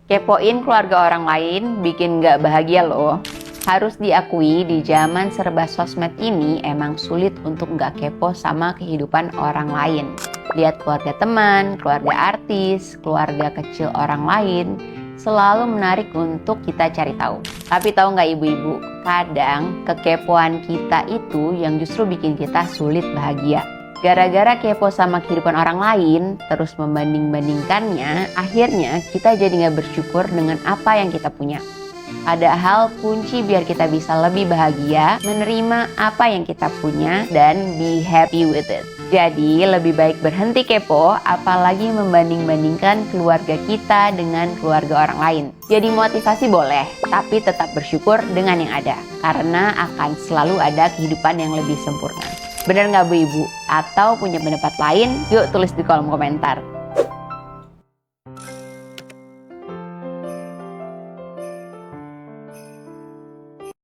Kepoin keluarga orang lain bikin gak bahagia loh. Harus diakui di zaman serba sosmed ini emang sulit untuk gak kepo sama kehidupan orang lain. Lihat keluarga teman, keluarga artis, keluarga kecil orang lain, selalu menarik untuk kita cari tahu. Tapi tahu nggak ibu-ibu, kadang kekepoan kita itu yang justru bikin kita sulit bahagia. Gara-gara kepo sama kehidupan orang lain, terus membanding-bandingkannya, akhirnya kita jadi nggak bersyukur dengan apa yang kita punya. Padahal kunci biar kita bisa lebih bahagia, menerima apa yang kita punya, dan be happy with it. Jadi lebih baik berhenti kepo, apalagi membanding-bandingkan keluarga kita dengan keluarga orang lain. Jadi motivasi boleh, tapi tetap bersyukur dengan yang ada. Karena akan selalu ada kehidupan yang lebih sempurna. Benar nggak Bu Ibu? Atau punya pendapat lain? Yuk tulis di kolom komentar.